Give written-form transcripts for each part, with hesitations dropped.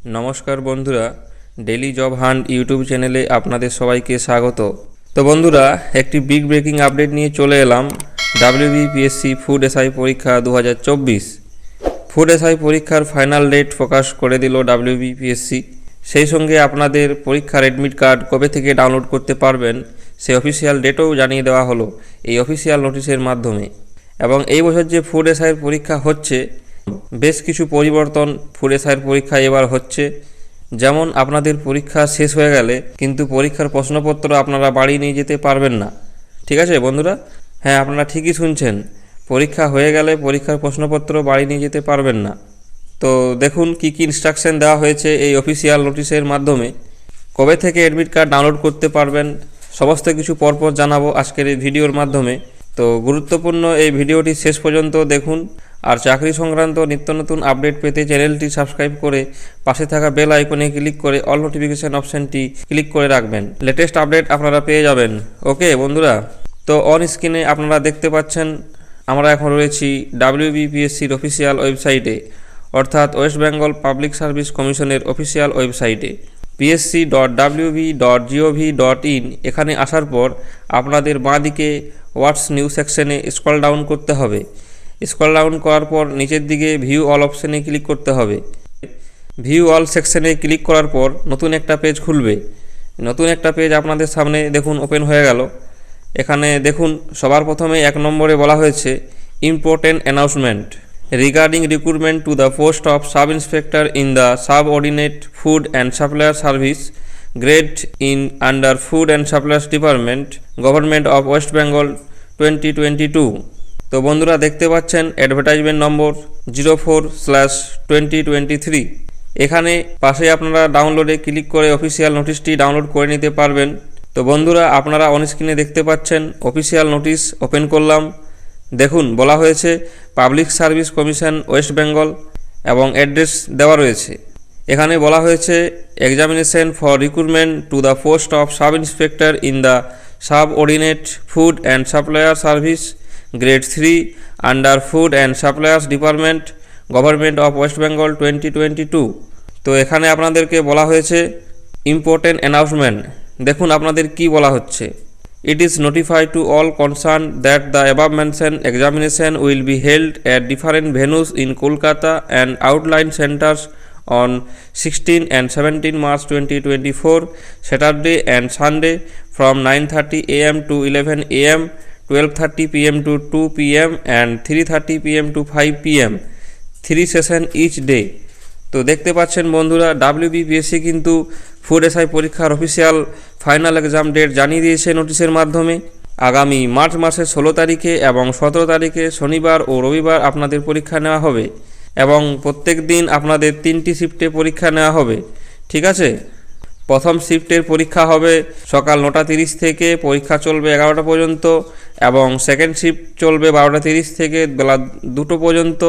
নমস্কার বন্ধুরা, daily job hunt YouTube চ্যানেলে আপনাদের সবাইকে স্বাগত। তো বন্ধুরা, একটি বিগ ব্রেকিং আপডেট নিয়ে চলে এলাম। WBPSC ফুড এসআই পরীক্ষা 2024 ফুড এসআই পরীক্ষার ফাইনাল ডেট প্রকাশ করে দিল WBPSC। সেই সঙ্গে আপনাদের পরীক্ষার অ্যাডমিট কার্ড কবে থেকে ডাউনলোড করতে পারবেন সেই অফিসিয়াল ডেটও জানিয়ে দেওয়া হলো এই অফিসিয়াল নোটিশের মাধ্যমে। এবং এই বছর যে ফুড এসআইয়ের পরীক্ষা হচ্ছে, বেশ কিছু পরিবর্তন ফুড এসআইয়ের পরীক্ষা এবার হচ্ছে। যেমন আপনাদের পরীক্ষা শেষ হয়ে গেলে কিন্তু পরীক্ষার প্রশ্নপত্র আপনারা বাড়ি নিয়ে যেতে পারবেন না। ঠিক আছে বন্ধুরা? হ্যাঁ, আপনারা ঠিকই শুনছেন, পরীক্ষা হয়ে গেলে পরীক্ষার প্রশ্নপত্র বাড়ি নিয়ে যেতে পারবেন না। তো দেখুন কি কি ইনস্ট্রাকশন দেওয়া হয়েছে এই অফিসিয়াল নোটিশের মাধ্যমে। কবে থেকে অ্যাডমিট কার্ড ডাউনলোড করতে পারবেন সমস্ত কিছু পরপর জানাবো আজকের এই ভিডিওর মাধ্যমে। তো গুরুত্বপূর্ণ এই ভিডিওটি শেষ পর্যন্ত দেখুন। আর চাকরি সংক্রান্ত নিত্য নতুন আপডেট পেতে চ্যানেলটি সাবস্ক্রাইব করে পাশে থাকা বেল আইকনে ক্লিক করে অল নোটিফিকেশন অপশানটি ক্লিক করে রাখবেন। লেটেস্ট আপডেট আপনারা পেয়ে যাবেন। ওকে বন্ধুরা, তো অন স্ক্রিনে আপনারা দেখতে পাচ্ছেন আমরা এখন রয়েছি WBPSCর অফিসিয়াল ওয়েবসাইটে, অর্থাৎ ওয়েস্ট বেঙ্গল পাবলিক সার্ভিস কমিশনের অফিসিয়াল ওয়েবসাইটে psc.wb.gov.in। এখানে আসার পর আপনাদের বাঁদিকে হোয়াটস নিউ সেকশনে স্ক্রল ডাউন করতে হবে। স্ক্রল ডাউন করার পর নিচের দিকে ভিউ অল অপশানে ক্লিক করতে হবে। ভিউ অল সেকশনে ক্লিক করার পর নতুন একটা পেজ খুলবে। নতুন একটা পেজ আপনাদের সামনে দেখুন ওপেন হয়ে গেল। এখানে দেখুন সবার প্রথমে 1 নম্বরে বলা হয়েছে important announcement regarding recruitment to the post of sub inspector in the subordinate food and supplier service grade in under food and suppliers department government of West Bengal 2022। তো বন্ধুরা দেখতে পাচ্ছেন অ্যাডভার্টাইজমেন্ট নম্বর 04/2023। এখানে পাশে আপনারা ডাউনলোডে ক্লিক করে অফিসিয়াল নোটিশটি ডাউনলোড করে নিতে পারবেন। তো বন্ধুরা, আপনারা অন স্ক্রিনে দেখতে পাচ্ছেন অফিসিয়াল নোটিশ ওপেন করলাম। দেখুন বলা হয়েছে public service commission West Bengal এবং অ্যাড্রেস দেওয়া রয়েছে। এখানে বলা হয়েছে examination for recruitment to the post of sub inspector in the subordinate food and supplier service grade 3 under food and suppliers department government of West Bengal 2022। তো এখানে আপনাদেরকে বলা হয়েছে ইম্পর্টেন্ট অ্যানাউন্সমেন্ট। দেখুন আপনাদের কি বলা হচ্ছে। It is notified to all concerned that the above mentioned examination will be held at different venues in Kolkata and outlying centers on 16 and 17 March 2024, Saturday and Sunday from 9:30 a.m. to 11 a.m., 12:30 p.m. to 2 p.m. and 3:30 p.m. to 5 p.m. 3 session each day। তো দেখতে পাচ্ছেন বন্ধুরা, WBPSC কিন্তু food SI পরীক্ষার official final exam date জানিয়ে দিয়েছে নোটিশের মাধ্যমে। আগামী মার্চ মাসের 16 তারিখে এবং 17 তারিখে শনিবার ও রবিবার আপনাদের পরীক্ষা নেওয়া হবে এবং প্রত্যেক দিন আপনাদের 3টি শিফটে পরীক্ষা নেওয়া হবে। ঠিক আছে? প্রথম শিফটের পরীক্ষা হবে সকাল 9:30 থেকে, পরীক্ষা চলবে 11টা পর্যন্ত, এবং সেকেন্ড শিফট চলবে 12:30 থেকে বেলা 2টো পর্যন্ত,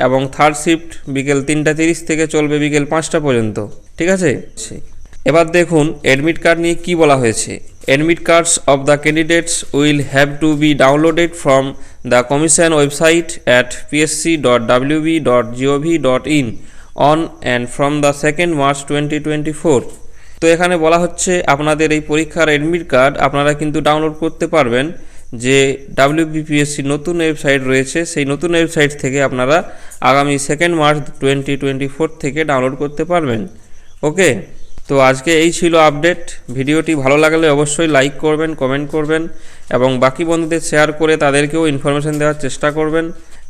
এবং থার্ড শিফট বিকেল 3:30 থেকে চলবে বিকেল 5টা পর্যন্ত। ঠিক আছে? এবার দেখুন অ্যাডমিট কার্ড নিয়ে কি বলা হয়েছে। Admit cards of the candidates will have to B downloaded from the commission website at psc.wb.gov.in on and from the 2nd March 2024। তো এখানে বলা হচ্ছে আপনাদের এই পরীক্ষার অ্যাডমিট কার্ড আপনারা কিন্তু ডাউনলোড করতে পারবেন। যে WBPSC নতুন ওয়েবসাইট রয়েছে সেই নতুন ওয়েবসাইট থেকে আপনারা আগামী 2nd March 2024 থেকে ডাউনলোড করতে পারবেন। ওকে, তো আজকে এই ছিল আপডেট। ভিডিওটি ভালো লাগলে অবশ্যই লাইক করবেন, কমেন্ট করবেন এবং বাকি বন্ধুদের শেয়ার করে তাদেরকেও ইনফরমেশন দেওয়ার চেষ্টা করবেন।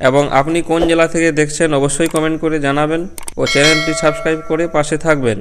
এবং আপনি কোন জেলা থেকে দেখছেন অবশ্যই কমেন্ট করে জানাবেন ও চ্যানেলটি সাবস্ক্রাইব করে পাশে থাকবেন।